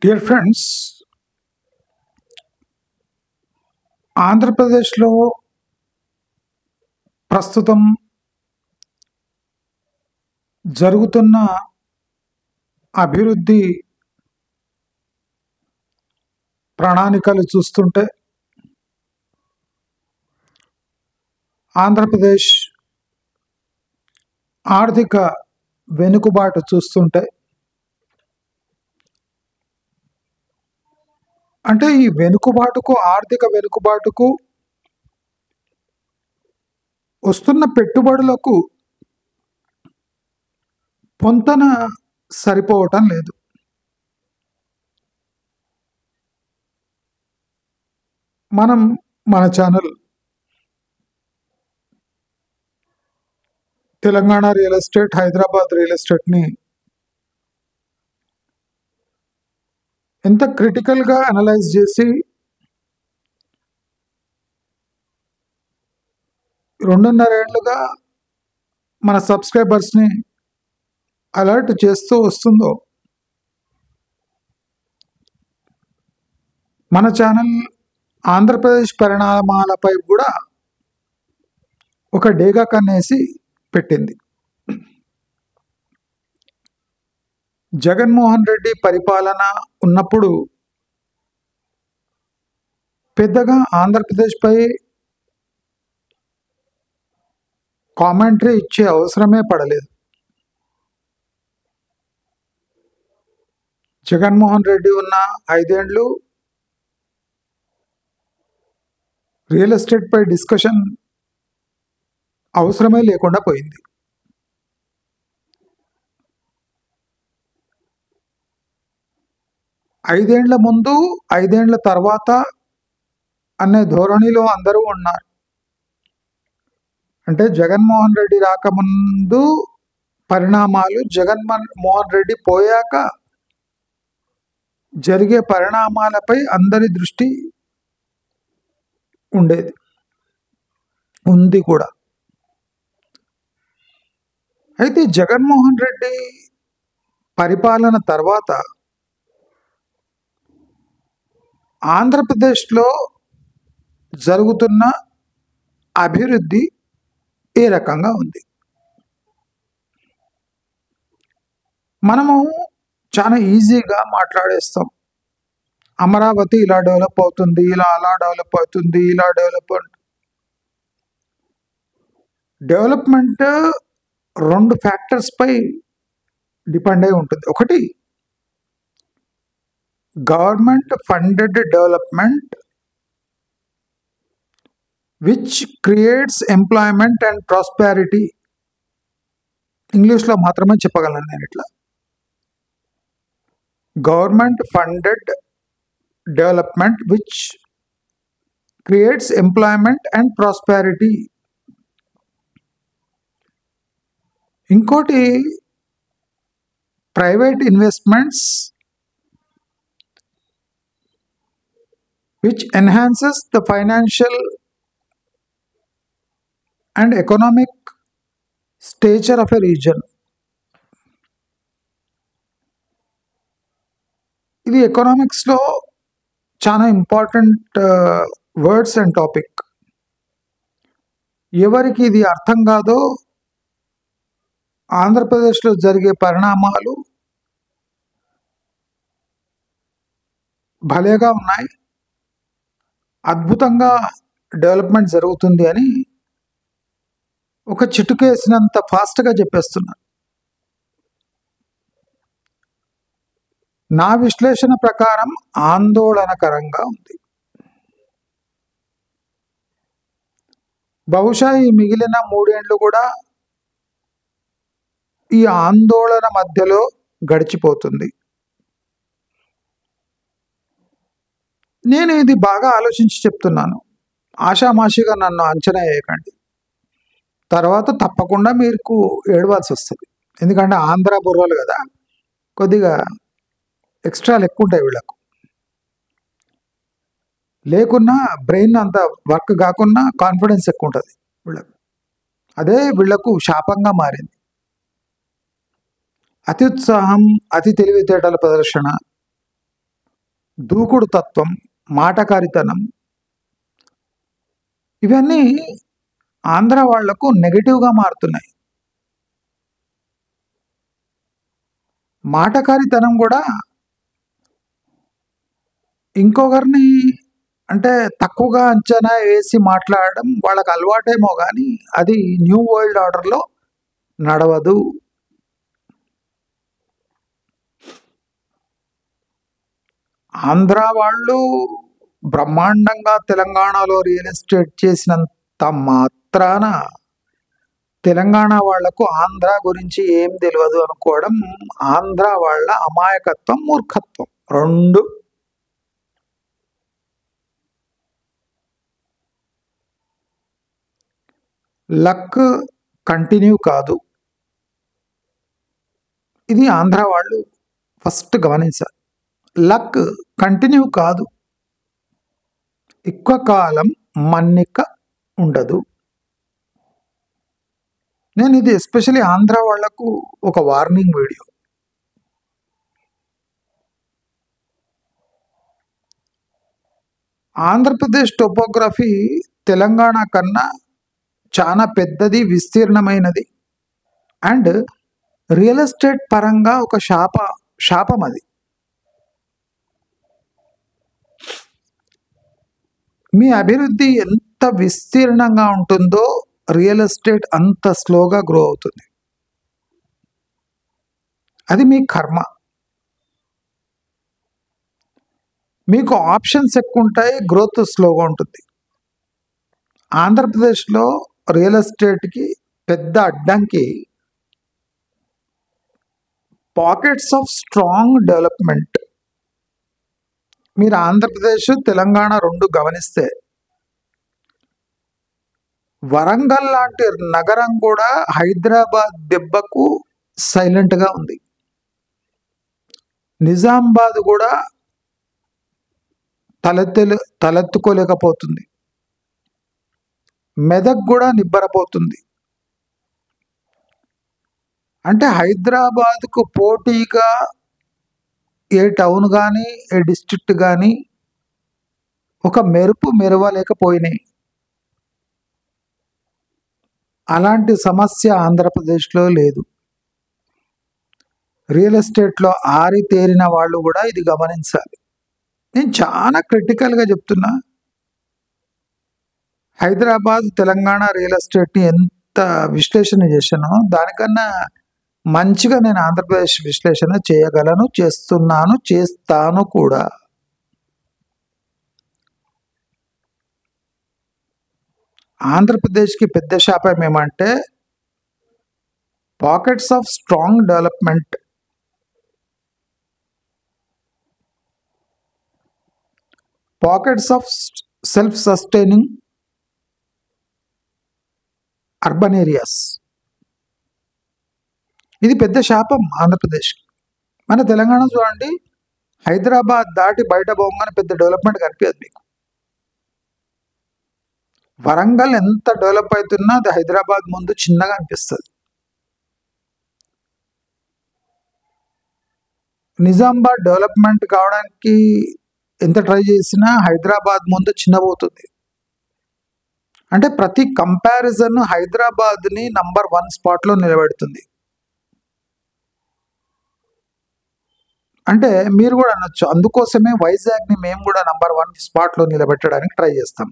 Dear friends, ఆంధ్రప్రదేశ్లో ప్రస్తుతం జరుగుతున్న అభివృద్ధి ప్రణాళికలు చూస్తుంటే ఆంధ్రప్రదేశ్ ఆర్థిక వెనుకబాటు చూస్తుంటే అంటే ఈ ఆర్థిక వెనుకబాటుకు వస్తున్న పెట్టుబడులకు పొంతన సరిపోవటం లేదు. మనం మన channel Telangana real estate, Hyderabad real ఎస్టేట్ని ఎంత క్రిటికల్గా అనలైజ్ చేసి 2.5 ఏళ్లుగా మన సబ్స్క్రైబర్స్ని అలర్ట్ చేస్తూ వస్తుందో, మన ఛానల్ ఆంధ్రప్రదేశ్ పరిణామాలపై కూడా ఒక డేగా కన్నేసి పెట్టింది. జగన్మోహన్ రెడ్డి పరిపాలన ఉన్నప్పుడు పెద్దగా ఆంధ్రప్రదేశ్పై కామెంటరీ ఇచ్చే అవసరమే పడలేదు. జగన్మోహన్ రెడ్డి ఉన్న 5 ఏళ్ళు రియల్ ఎస్టేట్పై డిస్కషన్ అవసరమే లేకుండా పోయింది. ఐదేండ్ల ముందు 5 ఏళ్ల తర్వాత అనే ధోరణిలో అందరూ ఉన్నారు. అంటే జగన్మోహన్ రెడ్డి రాకముందు పరిణామాలు, జగన్మోహన్ రెడ్డి పోయాక జరిగే పరిణామాలపై అందరి దృష్టి ఉండేది, ఉంది కూడా. అయితే జగన్మోహన్ రెడ్డి పరిపాలన తర్వాత ఆంధ్రప్రదేశ్లో జరుగుతున్న అభివృద్ధి ఏ రకంగా ఉంది? మనము చాలా ఈజీగా మాట్లాడేస్తాం. అమరావతి ఇలా డెవలప్ అవుతుంది, ఇలా అలా డెవలప్ అవుతుంది, ఇలా డెవలప్మెంట్ 2 ఫ్యాక్టర్స్పై డిపెండ్ అయి ఉంటుంది. ఒకటి, government funded development which creates employment and prosperity. ఇంగ్లీష్లో మాత్రమే చెప్పగలను నేను ఇట్లా. Government funded development which creates employment and prosperity. ఇంకోటి, private investments which enhances the financial and economic stature of a region. ఇది ఎకనామిక్స్లో చాలా ఇంపార్టెంట్ వర్డ్స్ అండ్ టాపిక్. ఎవరికి ఇది అర్థం కాదో, ఆంధ్రప్రదేశ్లో జరిగే పరిణామాలు భలేగా ఉన్నాయి, అద్భుతంగా డెవలప్మెంట్ జరుగుతుంది అని ఒక చిటుకేసినంత ఫాస్ట్గా చెప్పేస్తున్నారు. నా విశ్లేషణ ప్రకారం ఆందోళనకరంగా ఉంది. బహుశా ఈ మిగిలిన 3 ఏళ్ళు కూడా ఈ ఆందోళన మధ్యలో గడిచిపోతుంది. నేను ఇది బాగా ఆలోచించి చెప్తున్నాను. ఆషామాషిగా నన్ను అంచనా వేయకండి. తర్వాత తప్పకుండా మీకు ఏడవాల్సి వస్తుంది. ఎందుకంటే ఆంధ్ర బుర్రలు కదా, కొద్దిగా ఎక్స్ట్రాలు ఎక్కువ ఉంటాయి వీళ్ళకు. లేకున్నా బ్రెయిన్ అంత వర్క్ కాకున్నా కాన్ఫిడెన్స్ ఎక్కువ ఉంటుంది వీళ్ళకు. అదే వీళ్లకు శాపంగా మారింది. అతి ఉత్సాహం, అతి తెలివితేటల ప్రదర్శన, దూకుడు తత్వం, మాటకారితనం, ఇవన్నీ ఆంధ్ర వాళ్లకు నెగటివ్గా మారుతున్నాయి. మాటకారితనం కూడా ఇంకొకరిని అంటే తక్కువగా అంచనా వేసి మాట్లాడడం వాళ్ళకి అలవాటేమో కానీ అది న్యూ వరల్డ్ ఆర్డర్లో నడవదు. ఆంధ్ర వాళ్ళు బ్రహ్మాండంగా తెలంగాణలో రియల్ ఎస్టేట్ చేసినంత మాత్రాన తెలంగాణ వాళ్లకు ఆంధ్ర గురించి ఏం తెలియదు అనుకోవడం ఆంధ్ర వాళ్ళ అమాయకత్వం, మూర్ఖత్వం రెండు. లక్ కంటిన్యూ కాదు, ఇది ఆంధ్ర వాళ్ళు ఫస్ట్ గమనించాలి. లక్ కంటిన్యూ కాదు, ఎక్కువ కాలం మన్నిక ఉండదు. నేను ఇది ఎస్పెషల్లీ ఆంధ్ర వాళ్లకు ఒక warning video. Andhra Pradesh topography Telangana కన్నా చాలా పెద్దది, విస్తీర్ణమైనది. అండ్ రియల్ ఎస్టేట్ పరంగా ఒక శాపం అది. మీ అభివృద్ధి ఎంత విస్తీర్ణంగా ఉంటుందో రియల్ ఎస్టేట్ అంత స్లోగా గ్రో అవుతుంది. అది మీ కర్మ. మీకు ఆప్షన్స్ ఎక్కువ ఉంటాయి, గ్రోత్ స్లోగా ఉంటుంది. ఆంధ్రప్రదేశ్లో రియల్ ఎస్టేట్కి పెద్ద అడ్డంకి పాకెట్స్ ఆఫ్ స్ట్రాంగ్ డెవలప్మెంట్. మీరు ఆంధ్రప్రదేశ్, తెలంగాణ రెండు గమనిస్తే వరంగల్ లాంటి నగరం కూడా హైదరాబాద్ దెబ్బకు సైలెంట్గా ఉంది. నిజామాబాద్ కూడా తలెత్తుకోలేకపోతుంది. మెదక్ కూడా నిబ్బరపోతుంది. అంటే హైదరాబాద్కు పోటీగా ఏ టౌన్ కానీ ఏ డిస్ట్రిక్ట్ కానీ ఒక మెరవలేకపోయినాయి. అలాంటి సమస్య ఆంధ్రప్రదేశ్లో లేదు. రియల్ ఎస్టేట్లో ఆరితేరిన వాళ్ళు కూడా ఇది గమనించాలి. నేను చాలా క్రిటికల్గా చెప్తున్నా. హైదరాబాద్, తెలంగాణ రియల్ ఎస్టేట్ని ఎంత విశ్లేషణ చేశానో దానికన్నా మంచిగా నేను ఆంధ్రప్రదేశ్ విశ్లేషణ చేయగలను, చేస్తున్నాను, చేస్తాను కూడా. ఆంధ్రప్రదేశ్కి పెద్ద శాపం ఏమంటే pockets of strong development. Pockets of self sustaining urban areas. ఇది పెద్ద శాపం ఆంధ్రప్రదేశ్కి. మన తెలంగాణ చూడండి, హైదరాబాద్ దాటి బయట పోగానే పెద్ద డెవలప్మెంట్ కనిపించదు మీకు. వరంగల్ ఎంత డెవలప్ అవుతున్నా అది హైదరాబాద్ ముందు చిన్నగా అనిపిస్తుంది. నిజామాబాద్ డెవలప్మెంట్ కావడానికి ఎంత ట్రై చేసినా హైదరాబాద్ ముందు చిన్నబోతుంది. అంటే ప్రతి కంపారిజన్ హైదరాబాద్ని నంబర్ 1 స్పాట్లో నిలబెడుతుంది. అంటే మీరు కూడా అనొచ్చు, అందుకోసమే వైజాగ్ని మేము కూడా నంబర్ 1 స్పాట్లో నిలబెట్టడానికి ట్రై చేస్తాం.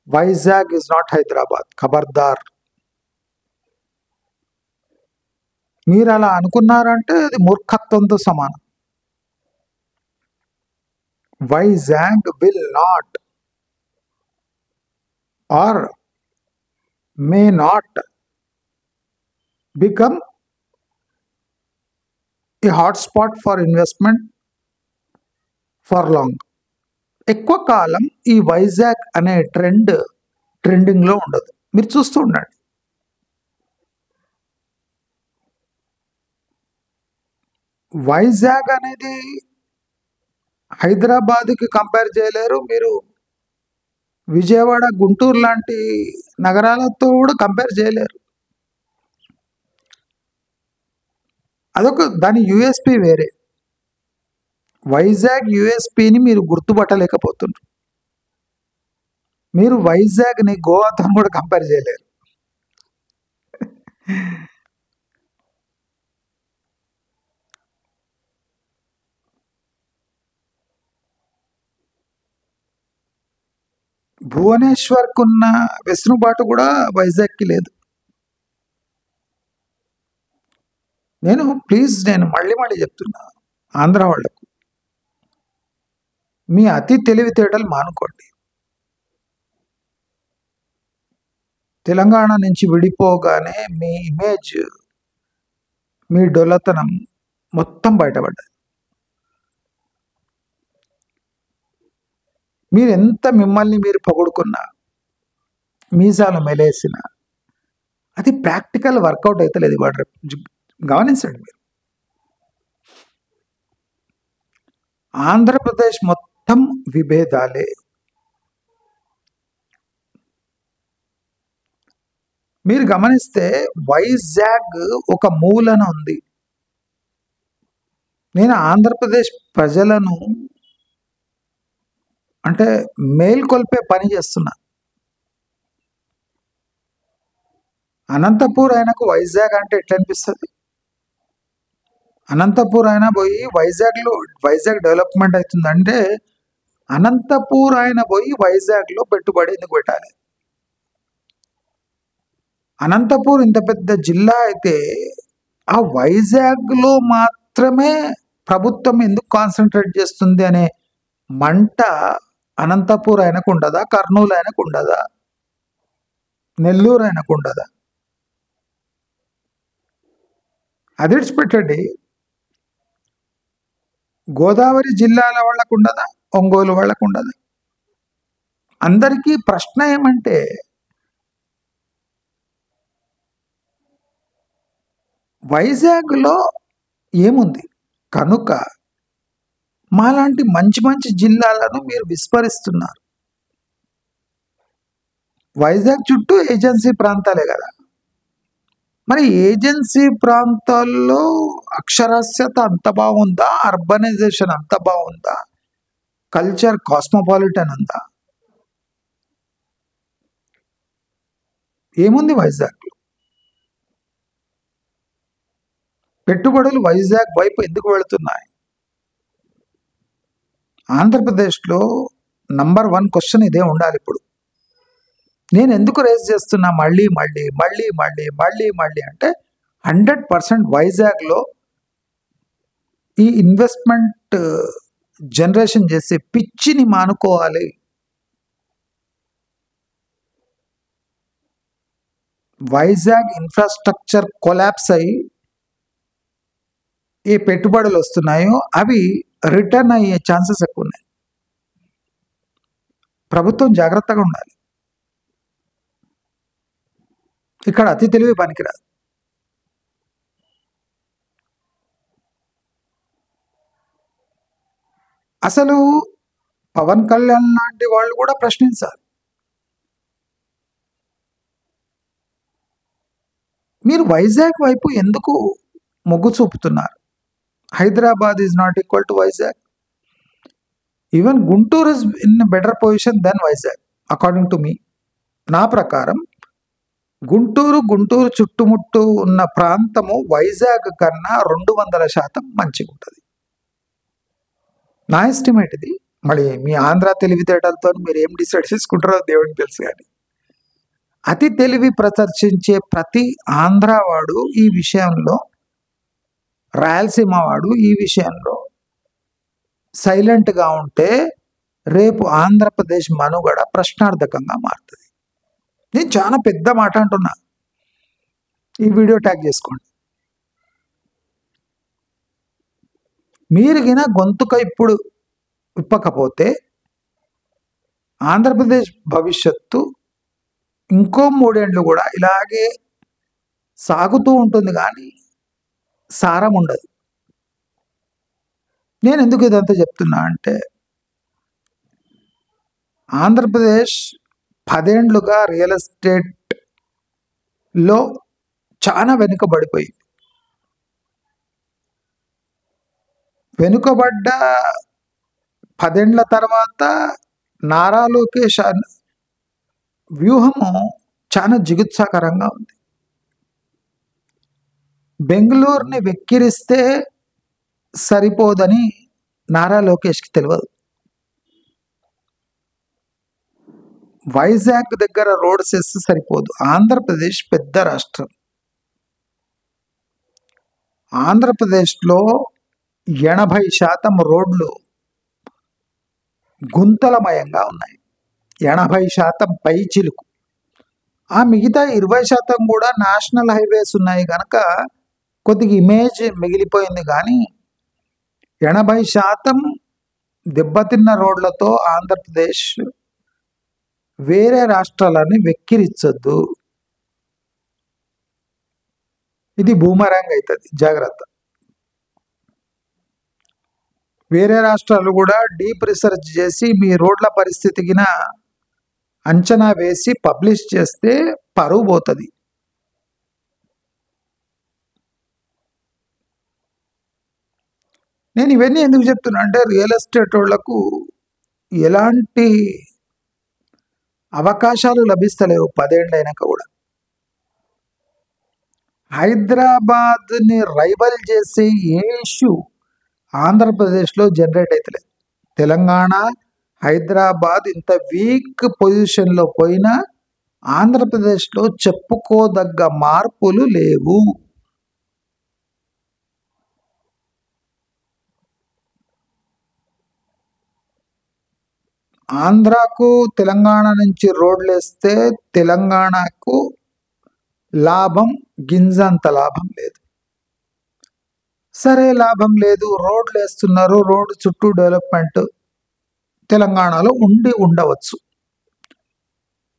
వైజాగ్ ఇస్ నాట్ హైదరాబాద్, ఖబర్దార్. మీరు అలా అనుకున్నారంటే అది మూర్ఖత్వంతో సమానం. Vizag will not or may not become a hotspot for investment for long. ఎక్కువ కాలం ఈ వైజాగ్ అనే ట్రెండింగ్లో ఉండదు. మీరు చూస్తూ ఉండండి. వైజాగ్ అనేది హైదరాబాద్కి కంపేర్ చేయలేరు. మీరు విజయవాడ, గుంటూరు లాంటి నగరాలతో కూడా కంపేర్ చేయలేరు. అదొక దాని యూఎస్పి వేరే. వైజాగ్ యుఎస్పిని మీరు గుర్తుపట్టలేకపోతున్నారు. మీరు వైజాగ్ని గోవాతో కూడా కంపేర్ చేయలేరు. భువనేశ్వర్కు ఉన్న వెసులుబాటు కూడా వైజాగ్కి లేదు. నేను మళ్ళీ చెప్తున్నా, ఆంధ్ర వాళ్లకు మీ అతి తెలివితేటలు మానుకోండి. తెలంగాణ నుంచి విడిపోగానే మీ ఇమేజ్, మీ డొల్లతనం మొత్తం బయటపడ్డది. మీరు ఎంత మిమ్మల్ని మీరు పొగుడుకున్నా, మీసాలు మెలేసిన, అది ప్రాక్టికల్ వర్కౌట్ అవుతలేదు. వాడు గమనించండి మీరు. ఆంధ్రప్రదేశ్ మొత్తం విభేదాలే. మీరు గమనిస్తే వైజాగ్ ఒక మూలన ఉంది. నేను ఆంధ్రప్రదేశ్ ప్రజలను అంటే మేల్కొల్పే పని చేస్తున్నా. అనంతపూర్ ఆయనకు వైజాగ్ అంటే ఎట్లా అనిపిస్తుంది? అనంతపూర్ ఆయన పోయి వైజాగ్ డెవలప్మెంట్ అవుతుందంటే అనంతపూర్ ఆయన పోయి వైజాగ్లో పెట్టుబడి ఎందుకు పెట్టాలి? అనంతపూర్ ఇంత పెద్ద జిల్లా అయితే ఆ వైజాగ్లో మాత్రమే ప్రభుత్వం ఎందుకు కాన్సన్ట్రేట్ చేస్తుంది అనే మంట అనంతపూర్ ఆయనకు ఉండదా? కర్నూలు ఆయనకు ఉండదా? నెల్లూరు ఆయనకు ఉండదా? అది విడిచిపెట్టండి. గోదావరి జిల్లాల వాళ్ళకు ఉండదా? ఒంగోలు వాళ్ళకు ఉండదా? అందరికీ ప్రశ్న ఏమంటే వైజాగ్లో ఏముంది కనుక మాలాంటి మంచి మంచి జిల్లాలను మీరు విస్మరిస్తున్నారు. వైజాగ్ చుట్టూ ఏజెన్సీ ప్రాంతాలే కదా. మరి ఏజెన్సీ ప్రాంతాల్లో అక్షరాస్యత అంత బాగుందా? అర్బనైజేషన్ అంత బాగుందా? కల్చర్ కాస్మోపాలిటన్ ఉందా? ఏముంది వైజాగ్లో? పెట్టుబడులు వైజాగ్ వైపు ఎందుకు వెళుతున్నాయి? ఆంధ్రప్రదేశ్లో నంబర్ 1 క్వశ్చన్ ఇదే ఉండాలి. ఇప్పుడు నేను ఎందుకు రేస్ చేస్తున్నా మళ్ళీ అంటే 100% వైజాగ్లో ఈ ఇన్వెస్ట్మెంట్ జనరేషన్ చేసే పిచ్చిని మానుకోవాలి. వైజాగ్ ఇన్ఫ్రాస్ట్రక్చర్ కొలాప్స్ అయ్యి ఏ పెట్టుబడులు వస్తున్నాయో అవి రిటర్న్ అయ్యే ఛాన్సెస్ ఎక్కువ ఉన్నాయి. ప్రభుత్వం జాగ్రత్తగా ఉండాలి. ఇక్కడ అతి తెలివి పనికిరాదు. అసలు పవన్ కళ్యాణ్ లాంటి వాళ్ళు కూడా ప్రశ్నించాలి. మీరు వైజాగ్ వైపు ఎందుకు మొగ్గు చూపుతున్నారు? Hyderabad is not equal to Vizag. Even Guntur is in better position than Vizag according to me. నా ప్రకారం గుంటూరు చుట్టుముట్టు ఉన్న ప్రాంతము వైజాగ్ కన్నా 200% మంచిగా ఉంటుంది. నా ఎస్టిమేట్ ఇది. మళ్ళీ మీ ఆంధ్ర తెలివితేటలతో మీరు ఏం డిసైడ్ చేసుకుంటారో దేవుడికి తెలుసు. కానీ అతి తెలివి ప్రదర్శించే ప్రతి ఆంధ్రవాడు ఈ విషయంలో, రాయలసీమ వాడు ఈ విషయంలో సైలెంట్గా ఉంటే రేపు ఆంధ్రప్రదేశ్ మనుగడ ప్రశ్నార్థకంగా మారుతుంది. నేను చాలా పెద్ద మాట అంటున్నా. ఈ వీడియో ట్యాగ్ చేసుకోండి. మీరు గిన గొంతుక ఇప్పుడు విప్పకపోతే ఆంధ్రప్రదేశ్ భవిష్యత్తు ఇంకో 3 ఏళ్ళు కూడా ఇలాగే సాగుతూ ఉంటుంది, కానీ సారం ఉండదు. నేను ఎందుకు ఇదంతా చెప్తున్నా అంటే ఆంధ్రప్రదేశ్ 10 ఏళ్లుగా రియల్ ఎస్టేట్లో చాలా వెనుకబడిపోయింది. వెనుకబడ్డ 10 ఏళ్ల తర్వాత నారా లోకేష్ వ్యూహము చాలా జిగుత్సాకరంగా ఉంది. బెంగళూరుని వెక్కిరిస్తే సరిపోదని నారా లోకేష్కి తెలియదు. వైజాగ్ దగ్గర రోడ్స్ వేస్తే సరిపోదు. ఆంధ్రప్రదేశ్ పెద్ద రాష్ట్రం. ఆంధ్రప్రదేశ్లో 80% రోడ్లు గుంతలమయంగా ఉన్నాయి. 80% పైచిలుకు. ఆ మిగతా 20% కూడా నేషనల్ హైవేస్ ఉన్నాయి కనుక కొద్దిగా ఇమేజ్ మిగిలిపోయింది. కానీ 80% దెబ్బతిన్న రోడ్లతో ఆంధ్రప్రదేశ్ వేరే రాష్ట్రాలని వెక్కిరించొద్దు. ఇది బూమరాంగ్ అవుతుంది, జాగ్రత్త. వేరే రాష్ట్రాలు కూడా డీప్ రీసెర్చ్ చేసి మీ రోడ్ల పరిస్థితికిన అంచనా వేసి పబ్లిష్ చేస్తే పరువు పోతుంది. నేను ఇవన్నీ ఎందుకు చెప్తున్నా అంటే రియల్ ఎస్టేట్ వాళ్ళకు ఎలాంటి అవకాశాలు లభిస్తలేవు 10 ఏళ్ళైనాక కూడా. హైదరాబాద్ని రైవల్ చేసే ఏ ఇష్యూ ఆంధ్రప్రదేశ్లో జనరేట్ అవుతలేదు. తెలంగాణ, హైదరాబాద్ ఇంత వీక్ పొజిషన్లో పోయినా ఆంధ్రప్రదేశ్లో చెప్పుకోదగ్గ మార్పులు లేవు. ఆంధ్రాకు తెలంగాణ నుంచి రోడ్లు వేస్తే తెలంగాణకు లాభం గింజంత లాభం లేదు. సరే, లాభం లేదు, రోడ్లు వేస్తున్నారు, రోడ్డు చుట్టూ డెవలప్మెంట్ తెలంగాణలో ఉండవచ్చు.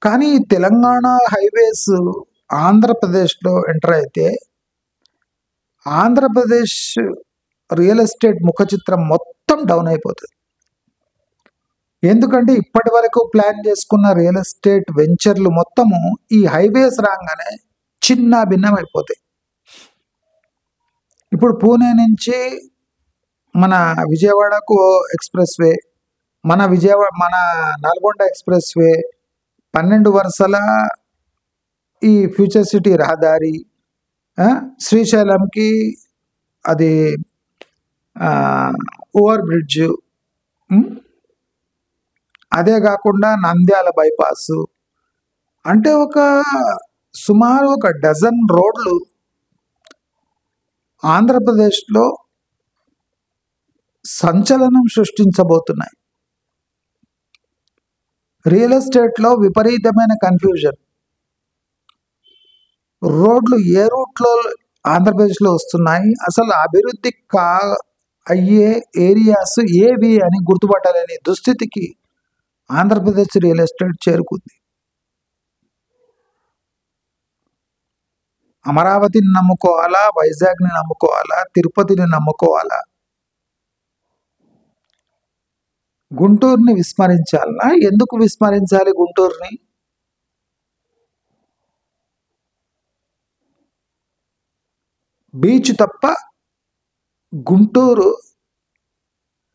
కానీ తెలంగాణ హైవేస్ ఆంధ్రప్రదేశ్లో ఎంటర్ అయితే ఆంధ్రప్రదేశ్ రియల్ ఎస్టేట్ ముఖ చిత్రం మొత్తం డౌన్ అయిపోతుంది. ఎందుకంటే ఇప్పటి వరకు ప్లాన్ చేసుకున్న రియల్ ఎస్టేట్ వెంచర్లు మొత్తము ఈ హైవేస్ రాగానే చిన్న భిన్నం అయిపోతాయి. ఇప్పుడు పూణే నుంచి మన విజయవాడకు ఎక్స్ప్రెస్ వే, మన నల్గొండ ఎక్స్ప్రెస్ వే, 12 వరుసల ఈ ఫ్యూచర్ సిటీ రహదారి, శ్రీశైలంకి అది ఓవర్ బ్రిడ్జ్, అదే కాకుండా నంద్యాల బైపాస్, అంటే సుమారు 1 డజన్ రోడ్లు ఆంధ్రప్రదేశ్లో సంచలనం సృష్టించబోతున్నాయి. రియల్ ఎస్టేట్లో విపరీతమైన కన్ఫ్యూజన్. రోడ్లు ఏ రూట్లో ఆంధ్రప్రదేశ్లో వస్తున్నాయి, అసలు అభివృద్ధి అయ్యే ఏరియాస్ ఏవి అని గుర్తుపట్టలేని దుస్థితికి ఆంధ్రప్రదేశ్ రియల్ ఎస్టేట్ చేరుకుంది. అమరావతిని నమ్ముకోవాలా, వైజాగ్ని నమ్ముకోవాలా, తిరుపతిని నమ్ముకోవాలా, గుంటూరుని విస్మరించాలనా? ఎందుకు విస్మరించాలి గుంటూరుని? బీచ్ తప్ప గుంటూరు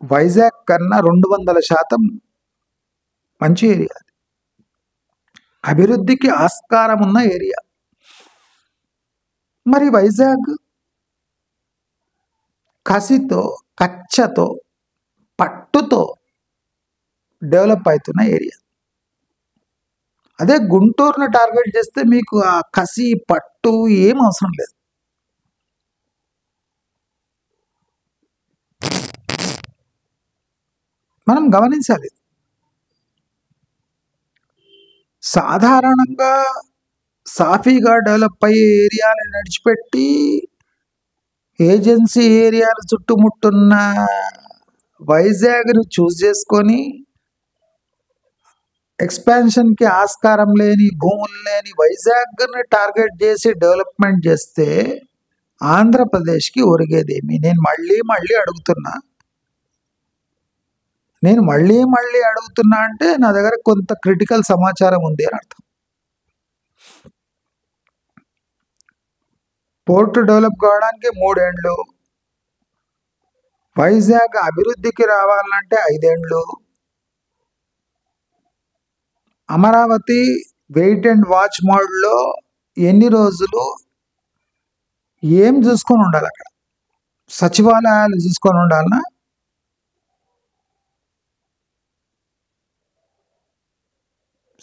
వైజాగ్ కన్నా 200% మంచి ఏరియా, అభివృద్ధికి ఆస్కారం ఉన్న ఏరియా. మరి వైజాగ్ కసితో, కచ్చతో, పట్టుతో డెవలప్ అవుతున్న ఏరియా. అదే గుంటూరుని టార్గెట్ చేస్తే మీకు ఆ కసి, పట్టు ఏం అవసరం లేదు. మనం గమనించాలి. సాధారణంగా సాఫీగా డెవలప్ అయ్యే ఏరియాని నడిచిపెట్టి ఏజెన్సీ ఏరియాలు చుట్టుముట్టున్న వైజాగ్ని చూస్ చేసుకొని ఎక్స్పాన్షన్కి ఆస్కారం లేని, భూములు లేని వైజాగ్ని టార్గెట్ చేసి డెవలప్మెంట్ చేస్తే ఆంధ్రప్రదేశ్కి ఒరిగేదేమి? నేను మళ్ళీ అడుగుతున్నా అంటే నా దగ్గర కొంత క్రిటికల్ సమాచారం ఉంది అని అర్థం. పోర్టు డెవలప్ కావడానికి 3 ఏళ్ళు, వైజాగ్ అభివృద్ధికి రావాలంటే 5 ఏళ్ళు, అమరావతి వెయిట్ అండ్ వాచ్ మోడ్లో ఎన్ని రోజులు ఏం చూసుకొని ఉండాలి? అక్కడ సచివాలయాలు చూసుకొని ఉండాలనా?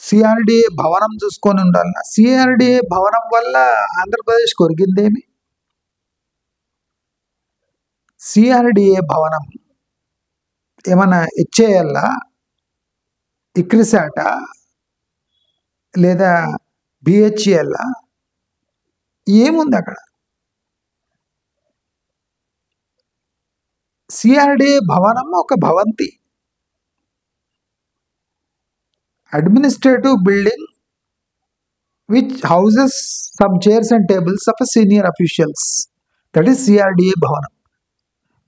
సిఆర్డిఏ భవనం చూసుకొని ఉండాలనా? సిఆర్డిఏ భవనం వల్ల ఆంధ్రప్రదేశ్ కొరిగిందేమి? సిఆర్డిఏ భవనం ఏమన్నా హెచ్ఏఎల్లా, ఇక్రిసాట లేదా బిహెచ్ఎల్లా? ఏముంది అక్కడ? సిఆర్డిఏ భవనం ఒక భవంతి, administrative building which houses some chairs and tables of senior officials. That is CRDA భవనం.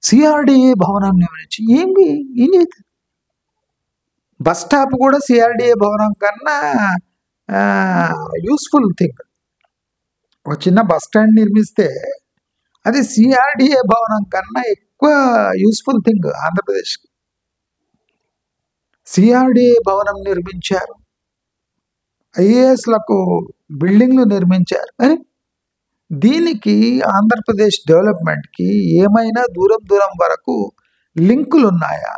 సిఆర్డిఏ భవనం గురించి ఏం లేదు. బస్ స్టాప్ కూడా సిఆర్డిఏ భవనం కన్నా యూస్ఫుల్ థింగ్. ఒక చిన్న బస్ స్టాండ్ నిర్మిస్తే అది సిఆర్డిఏ భవనం కన్నా ఎక్కువ యూస్ఫుల్ థింగ్ ఆంధ్రప్రదేశ్కి. సిఆర్డిఏ భవనం నిర్మించారు, ఐఏఎస్లకు బిల్డింగ్లు నిర్మించారు. అని దీనికి ఆంధ్రప్రదేశ్ డెవలప్మెంట్కి ఏమైనా దూరం వరకు లింకులు ఉన్నాయా?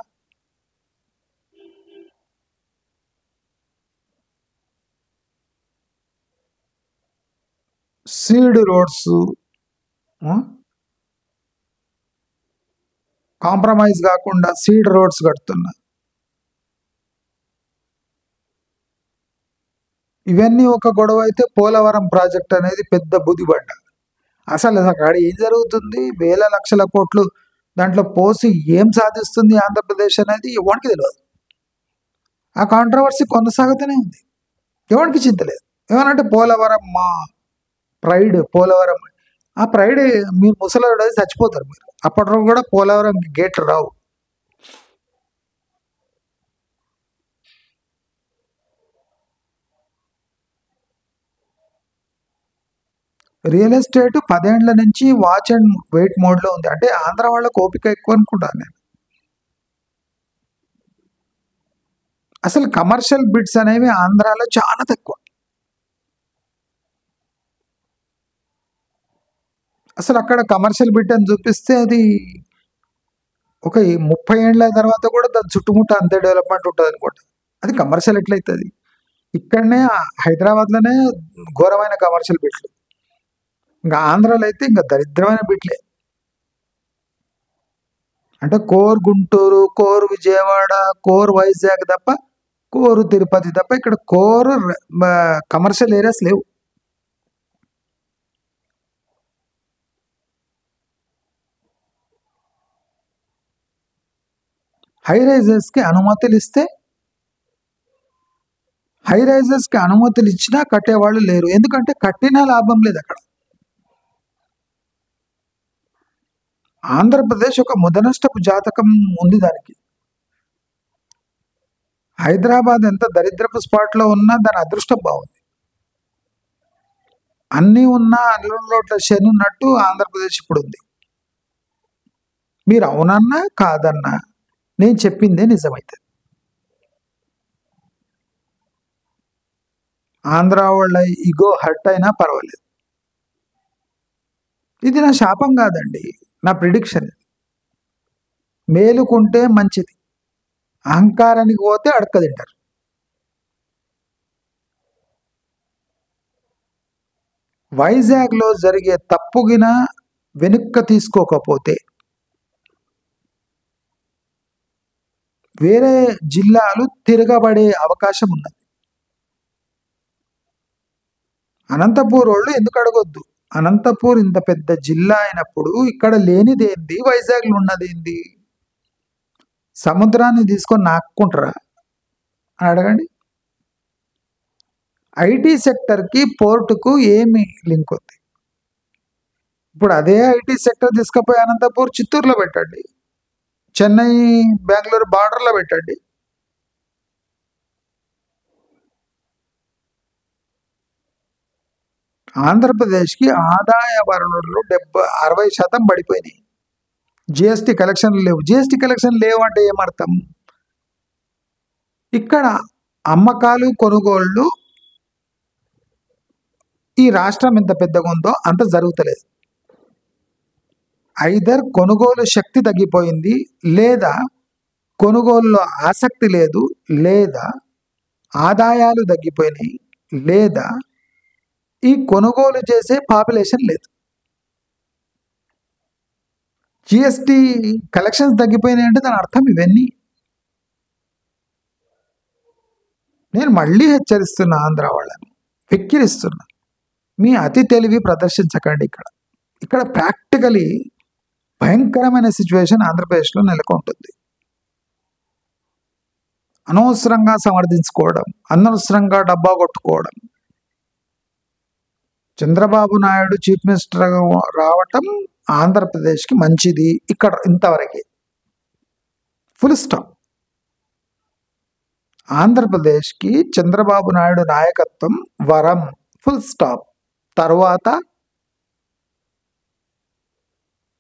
సీడ్ రోడ్స్ కాంప్రమైజ్ కాకుండా సీడ్ రోడ్స్ కడుతున్నారు. ఇవన్నీ ఒక గొడవ అయితే పోలవరం ప్రాజెక్ట్ అనేది పెద్ద బుద్ధిపడ్డ. అసలు అక్కడ ఏం జరుగుతుంది? వేల లక్షల కోట్లు దాంట్లో పోసి ఏం సాధిస్తుంది ఆంధ్రప్రదేశ్ అనేది ఎవరికి తెలియదు. ఆ కాంట్రవర్సీ కొనసాగుతూనే ఉంది, ఎవరికి చింతలేదు. ఏమనంటే పోలవరం మా ప్రైడ్, పోలవరం. ఆ ప్రైడ్ మీరు ముసలాడు చచ్చిపోతారు మీరు. అప్పటి కూడా పోలవరం గేట్లు రావు. రియల్ ఎస్టేట్ 10 ఏళ్ల నుంచి వాచ్ అండ్ వెయిట్ మోడ్లో ఉంది. అంటే ఆంధ్ర వాళ్ళకు ఓపిక ఎక్కువ అనుకుంటాను నేను. అసలు కమర్షియల్ బిడ్స్ అనేవి ఆంధ్రాలో చాలా తక్కువ. అసలు అక్కడ కమర్షియల్ బిడ్ అని చూపిస్తే అది ఒక 30 ఏళ్ల తర్వాత కూడా దాని చుట్టుముట్ట అంతే డెవలప్మెంట్ ఉంటుంది అనుకోండి. అది కమర్షియల్ ఎట్లయితుంది? ఇక్కడనే హైదరాబాద్లోనే ఘోరమైన కమర్షియల్ బిట్లు, ఇంకా ఆంధ్రాలో అయితే ఇంకా దరిద్రమైన బిట్లే. అంటే core Guntur, core Vijayawada, core Vizag తప్ప, కోరు తిరుపతి తప్ప ఇక్కడ కోర్ కమర్షియల్ ఏరియాస్ లేవు. హై రైజెస్కి అనుమతులు ఇస్తే, హై రైజెస్కి అనుమతులు ఇచ్చినా కట్టేవాళ్ళు లేరు. ఎందుకంటే కట్టినా లాభం లేదు అక్కడ. ఆంధ్రప్రదేశ్ ఒక ముదనష్టపు జాతకం ఉంది దానికి. హైదరాబాద్ ఎంత దరిద్రపు స్పాట్లో ఉన్నా దాని అదృష్టం బాగుంది. అన్నీ ఉన్నా అల్లులోట్ల శని ఉన్నట్టు ఆంధ్రప్రదేశ్ ఇప్పుడు ఉంది. మీరు అవునన్నా కాదన్నా నేను చెప్పిందే నిజమైతే. ఆంధ్ర వాళ్ళ ఈగో హర్ట్ అయినా పర్వాలేదు. ఇది నా శాపం కాదండి, నా ప్రిడిక్షన్. మేలుకుంటే మంచిది, అహంకారానికి పోతే అడక్క తింటారు. వైజాగ్లో జరిగే తప్పుగిన వెనుక్క తీసుకోకపోతే వేరే జిల్లాలు తిరగబడే అవకాశం ఉన్నది. అనంతపూర్ వాళ్ళు ఎందుకు అడగొద్దు? అనంతపూర్ ఇంత పెద్ద జిల్లా అయినప్పుడు ఇక్కడ లేనిదేంది, వైజాగ్లో ఉన్నదేంది? సముద్రాన్ని తీసుకొని నాక్కుంటారా అని అడగండి. ఐటీ సెక్టర్కి పోర్టుకు ఏమి లింక్ ఉంది? ఇప్పుడు అదే ఐటీ సెక్టర్ తీసుకుపోయి అనంతపూర్ చిత్తూరులో పెట్టండి, చెన్నై బెంగళూరు బార్డర్లో పెట్టండి. ఆంధ్రప్రదేశ్కి ఆదాయ వనరులు 60% పడిపోయినాయి. జిఎస్టీ కలెక్షన్లు లేవు. జిఎస్టీ కలెక్షన్ లేవు అంటే ఏమర్థం? ఇక్కడ అమ్మకాలు కొనుగోళ్ళు ఈ రాష్ట్రం ఎంత పెద్దగా ఉందో అంత జరుగుతలేదు. ఐదర్ కొనుగోలు శక్తి తగ్గిపోయింది, లేదా కొనుగోలులో ఆసక్తి లేదు, లేదా ఆదాయాలు తగ్గిపోయినాయి, లేదా ఈ కొనుగోలు చేసే పాపులేషన్ లేదు. జిఎస్టీ కలెక్షన్స్ తగ్గిపోయినాయి అంటే దాని అర్థం ఇవన్నీ. నేను మళ్ళీ హెచ్చరిస్తున్నా ఆంధ్ర వాళ్ళని, వెక్కిరిస్తున్నా, మీ అతి తెలివి ప్రదర్శించకండి. ఇక్కడ ప్రాక్టికలీ భయంకరమైన సిచ్యువేషన్ ఆంధ్రప్రదేశ్లో నెలకొంటుంది. అనవసరంగా సమర్థించుకోవడం, అనవసరంగా డబ్బా కొట్టుకోవడం. చంద్రబాబు నాయుడు చీఫ్ మినిస్టర్ రావటం ఆంధ్రప్రదేశ్కి మంచిది. ఇక్కడ ఇంతవరకే, ఫుల్ స్టాప్. ఆంధ్రప్రదేశ్కి చంద్రబాబు నాయుడు నాయకత్వం వరం, ఫుల్ స్టాప్. తర్వాత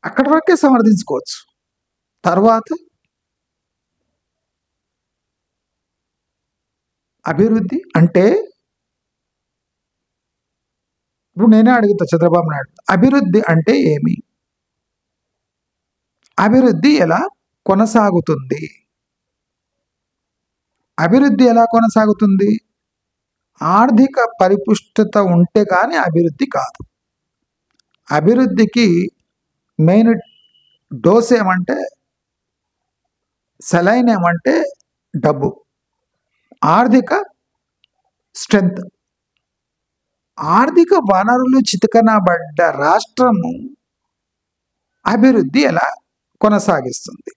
అక్కడి వరకే సమర్థించుకోవచ్చు. తర్వాత అభివృద్ధి అంటే, ఇప్పుడు నేనే అడుగుతా చంద్రబాబు నాయుడు, అభివృద్ధి అంటే ఏమి? అభివృద్ధి ఎలా కొనసాగుతుంది? అభివృద్ధి ఎలా కొనసాగుతుంది? ఆర్థిక పరిపుష్టత ఉంటే కానీ అభివృద్ధి కాదు. అభివృద్ధికి మెయిన్ డోస్ ఏమంటే, సెలైన్ ఏమంటే డబ్బు, ఆర్థిక స్ట్రెంగ్త్. ఆర్థిక వనరులు చితకనబడ్డ రాష్ట్రము అభివృద్ధి ఎలా కొనసాగిస్తుంది?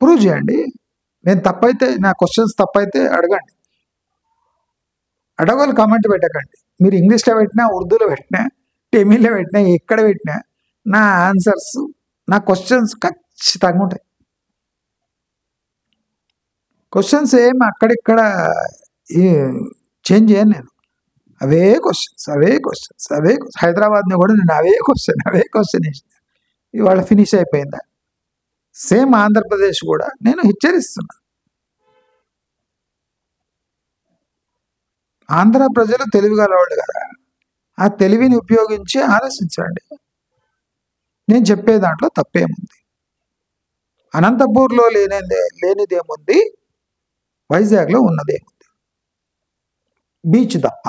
ప్రూవ్ చేయండి. నేను తప్పైతే, నా క్వశ్చన్స్ తప్పైతే అడగండి. అడగలు కామెంట్ పెట్టకండి. మీరు ఇంగ్లీష్లో పెట్టినా, ఉర్దూలో పెట్టినా, టెమిల్లో పెట్టినా, ఎక్కడ పెట్టినా నా ఆన్సర్స్, నా క్వశ్చన్స్ ఖచ్చితంగా ఉంటాయి. క్వశ్చన్స్ ఏమి అక్కడిక్కడ చేంజ్ చేయను నేను. అవే క్వశ్చన్స్. హైదరాబాద్ని కూడా నేను అవే క్వశ్చన్ వేసిన. ఇవాళ ఫినిష్ అయిపోయిందా? సేమ్ ఆంధ్రప్రదేశ్ కూడా నేను హెచ్చరిస్తున్నా. ఆంధ్ర ప్రజలు తెలివిగలవాళ్ళు కదా, ఆ తెలివిని ఉపయోగించి ఆలోచించండి. నేను చెప్పే దాంట్లో తప్పేముంది? అనంతపూర్లో లేనిదేముంది? వైజాగ్లో ఉన్నదేముంది? బీచ్ తప్ప.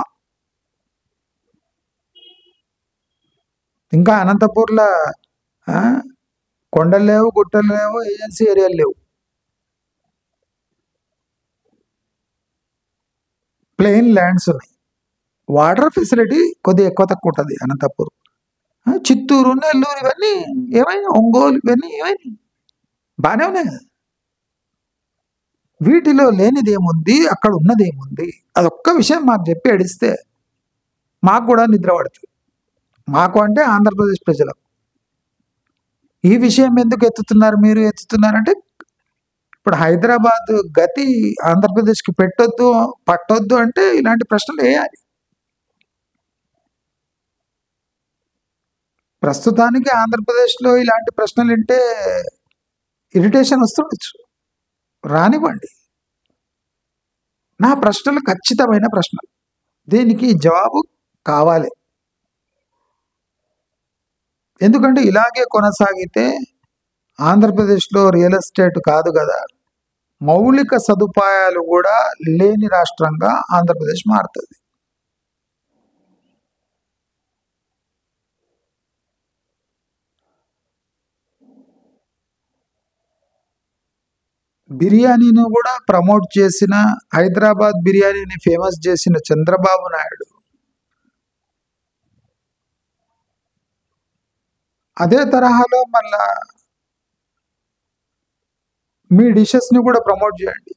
ఇంకా అనంతపూర్లో కొండలు లేవు, గుట్టలు లేవు, ఏజెన్సీ ఏరియాలు లేవు, ప్లెయిన్ ల్యాండ్స్ ఉన్నాయి. వాటర్ ఫెసిలిటీ కొద్దిగా ఎక్కువ తక్కువ ఉంటుంది అనంతపూర్. చిత్తూరు, నెల్లూరు ఇవన్నీ ఏమైనా, ఒంగోలు ఇవన్నీ ఏమైనా బాగానే ఉన్నాయి కదా. వీటిలో లేనిదేముంది, అక్కడ ఉన్నదేముంది? అదొక్క విషయం మాకు చెప్పి అడిస్తే మాకు కూడా నిద్ర పడుతుంది. మాకు అంటే ఆంధ్రప్రదేశ్ ప్రజలకు. ఈ విషయం ఎందుకు ఎత్తుతున్నారు మీరు? ఎత్తుతున్నారంటే ఇప్పుడు హైదరాబాద్ గతి ఆంధ్రప్రదేశ్కి పట్టొద్దు అంటే ఇలాంటి ప్రశ్నలు వేయాలి. ప్రస్తుతానికి ఆంధ్రప్రదేశ్లో ఇలాంటి ప్రశ్నలు వింటే ఇరిటేషన్ వస్తుండొచ్చు, రానివ్వండి. నా ప్రశ్నలు ఖచ్చితమైన ప్రశ్నలు, దీనికి జవాబు కావాలి. ఎందుకంటే ఇలాగే కొనసాగితే ఆంధ్రప్రదేశ్లో రియల్ ఎస్టేట్ కాదు కదా, మౌలిక సదుపాయాలు కూడా లేని రాష్ట్రంగా ఆంధ్రప్రదేశ్ మారుతుంది. బిర్యానీని కూడా ప్రమోట్ చేసిన, హైదరాబాద్ బిర్యానీని ఫేమస్ చేసిన చంద్రబాబు నాయుడు అదే తరహాలో మళ్ళా మీ డిషెస్ని కూడా ప్రమోట్ చేయండి.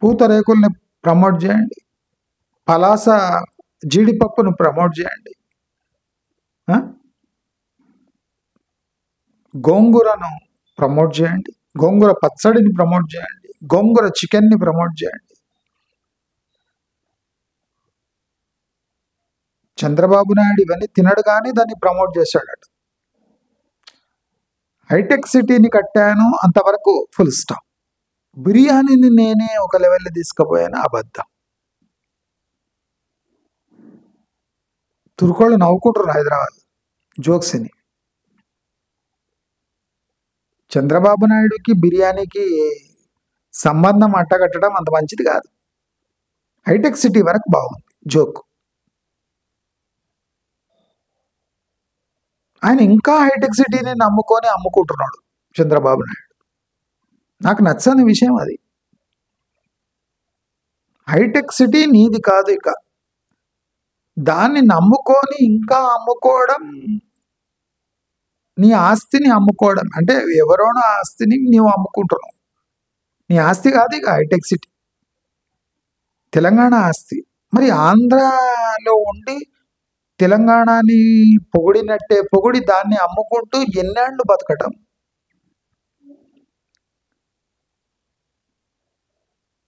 పూతరేకుల్ని ప్రమోట్ చేయండి, పలాస జీడిపప్పును ప్రమోట్ చేయండి, గోంగూరను ప్రమోట్ చేయండి, గోంగూర పచ్చడిని ప్రమోట్ చేయండి, గోంగూర చికెన్ని ప్రమోట్ చేయండి. చంద్రబాబు నాయుడు ఇవన్నీ తినడు కానీ దాన్ని ప్రమోట్ చేశాడట. హైటెక్ సిటీని కట్టాను అంతవరకు ఫుల్ స్టాప్. బిర్యానీని నేనే ఒక లెవెల్లో తీసుకుపోయాను, అబద్ధం. తుర్కోళ్ళు నవ్వుకుంటారు హైదరాబాద్ జోక్స్ని. చంద్రబాబు నాయుడుకి బిర్యానీకి సంబంధం అట్టగట్టడం అంత మంచిది కాదు. హైటెక్ సిటీ వరకు బాగుంది జోక్. ఆయన ఇంకా హైటెక్ సిటీని నమ్ముకొని అమ్ముకుంటున్నాడు చంద్రబాబు నాయుడు. నాకు నచ్చని విషయం అది. హైటెక్ సిటీ నీది కాదు, ఇక దాన్ని నమ్ముకొని ఇంకా అమ్ముకోవడం, నీ ఆస్తిని అమ్ముకోవడం అంటే ఎవరోనో ఆస్తిని నీవు అమ్ముకుంటున్నావు. నీ ఆస్తి కాదు ఇక హైటెక్ సిటీ, తెలంగాణ ఆస్తి. మరి ఆంధ్రాలో ఉండి తెలంగాణని పొగిడినట్టే పొగిడి దాన్ని అమ్ముకుంటూ ఎన్నేళ్ళు బతకటం.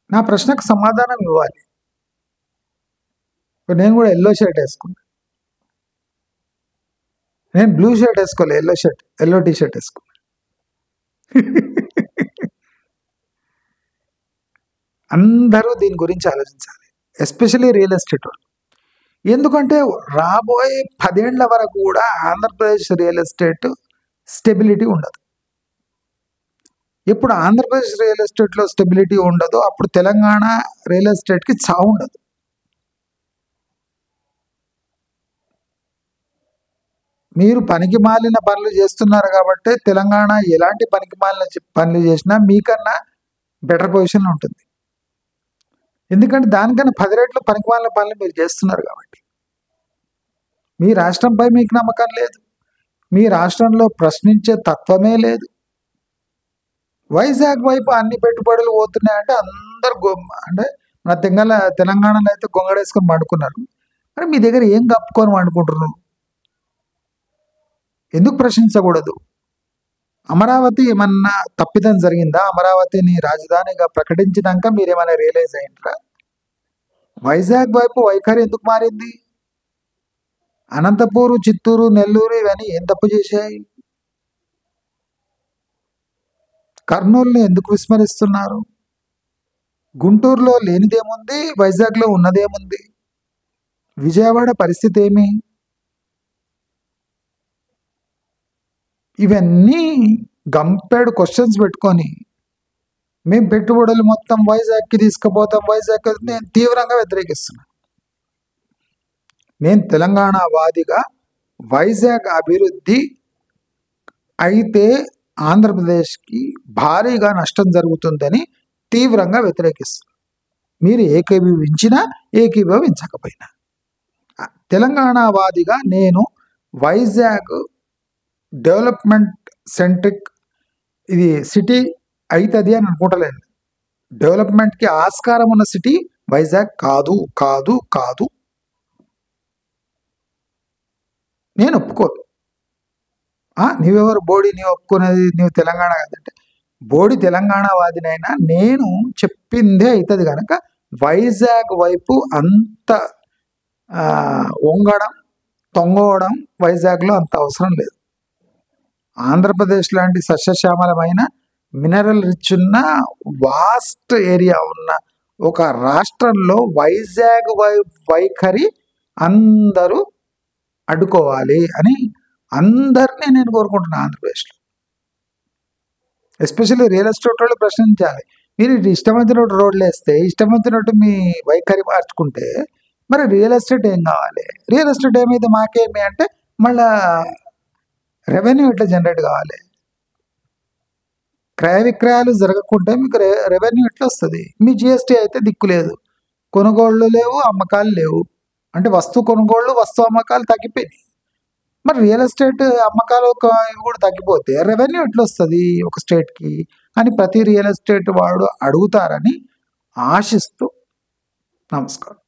నా ప్రశ్నకు సమాధానం ఇవ్వాలి. నేను కూడా ఎల్లో షర్ట్ వేసుకున్నా, నేను బ్లూ షర్ట్ వేసుకోలే, ఎల్లో టీ షర్ట్ వేసుకున్నా. అందరూ దీని గురించి ఆలోచించాలి, ఎస్పెషల్లీ రియల్ ఎస్టేట్ వాళ్ళు. ఎందుకంటే రాబోయే 10 ఏళ్ల వరకు కూడా ఆంధ్రప్రదేశ్ రియల్ ఎస్టేట్ స్టెబిలిటీ ఉండదు. ఎప్పుడు ఆంధ్రప్రదేశ్ రియల్ ఎస్టేట్లో స్టెబిలిటీ ఉండదో అప్పుడు తెలంగాణ రియల్ ఎస్టేట్కి చావు ఉండదు. మీరు పనికి మాలిన పనులు చేస్తున్నారు కాబట్టి తెలంగాణ ఎలాంటి పనికి మాలిన పనులు చేసినా మీకన్నా బెటర్ పొజిషన్లో ఉంటుంది. ఎందుకంటే దానికన్నా 10 రెట్లు పనికి మాలిన పనులు మీరు చేస్తున్నారు కాబట్టి. మీ రాష్ట్రంపై మీకు నమ్మకం లేదు, మీ రాష్ట్రంలో ప్రశ్నించే తత్వమే లేదు. వైజాగ్ వైపు అన్ని పెట్టుబడులు పోతున్నాయంటే అందరు అంటే మన తెలంగాణలో అయితే గొంగడేసుకొని పండుకున్నారు. మరి మీ దగ్గర ఏం కప్పుకొని పండుకుంటున్నారు? ఎందుకు ప్రశ్నించకూడదు? అమరావతి ఏమన్నా తప్పిదం జరిగిందా? అమరావతిని రాజధానిగా ప్రకటించినాక మీరేమైనా రియలైజ్ అయ్యింటారా? వైజాగ్ వైపు వైఖరి ఎందుకు మారింది? అనంతపూరు, చిత్తూరు, నెల్లూరు ఇవన్నీ ఏం తప్పు చేశాయి? కర్నూలుని ఎందుకు విస్మరిస్తున్నారు? గుంటూరులో లేనిదేముంది, వైజాగ్లో ఉన్నదేముంది? విజయవాడ పరిస్థితి ఏమి? ఇవన్నీ గంపెడు క్వశ్చన్స్ పెట్టుకొని మేము పెట్టుబడులు మొత్తం వైజాగ్కి తీసుకుపోతాం, వైజాగ్ నేను తీవ్రంగా వ్యతిరేకిస్తున్నాను. నేను తెలంగాణ వాదిగా వైజాగ్ అభివృద్ధి అయితే ఆంధ్రప్రదేశ్కి భారీగా నష్టం జరుగుతుందని తీవ్రంగా వ్యతిరేకిస్తున్నాను. మీరు ఏకీభవించినా ఏకీభవించకపోయినా తెలంగాణ వాదిగా నేను వైజాగ్ డెవలప్మెంట్ సెంట్రిక్ ఇది సిటీ అవుతుంది అని అనుకుంటలేను. డెవలప్మెంట్కి ఆస్కారం ఉన్న సిటీ వైజాగ్ కాదు కాదు కాదు, నేను ఒప్పుకోను. నీవెవరు బోడీ, నీవు ఒప్పుకునేది నీవు తెలంగాణ కాదంటే బోడీ తెలంగాణ వాదినైనా నేను చెప్పిందే అవుతుంది కనుక వైజాగ్ వైపు అంత వంగడం తొంగవడం వైజాగ్లో అంత అవసరం లేదు. ఆంధ్రప్రదేశ్ లాంటి సస్యశ్యామలమైన మినరల్ రిచ్ ఉన్న వాస్ట్ ఏరియా ఉన్న ఒక రాష్ట్రంలో వైజాగ్ వైఖరి అందరూ అడ్డుకోవాలి అని అందరినీ నేను కోరుకుంటున్నాను. ఆంధ్రప్రదేశ్లో ఎస్పెషల్లీ రియల్ ఎస్టేట్ వాళ్ళు ప్రశ్నించాలి. మీరు ఇష్టం వచ్చినట్టు రోడ్లు వేస్తే, ఇష్టం వచ్చినట్టు మీ వైఖరి మార్చుకుంటే మరి రియల్ ఎస్టేట్ ఏం కావాలి? రియల్ ఎస్టేట్ ఏమైతే మాకేమి అంటే మళ్ళా రెవెన్యూ ఎట్లా జనరేట్ కావాలి? క్రయ విక్రయాలు జరగకుంటే మీకు రెవెన్యూ ఎట్లా వస్తుంది? మీ జిఎస్టీ అయితే దిక్కు లేదు, కొనుగోళ్ళు లేవు, అమ్మకాలు లేవు. అంటే వస్తువు కొనుగోళ్ళు వస్తువు అమ్మకాలు తగ్గిపోయినాయి. మరి రియల్ ఎస్టేట్ అమ్మకాలు ఇవి కూడా తగ్గిపోతే రెవెన్యూ ఎట్లా వస్తుంది ఒక స్టేట్కి అని ప్రతి రియల్ ఎస్టేట్ వాడు అడుగుతారని ఆశిస్తూ నమస్కారం.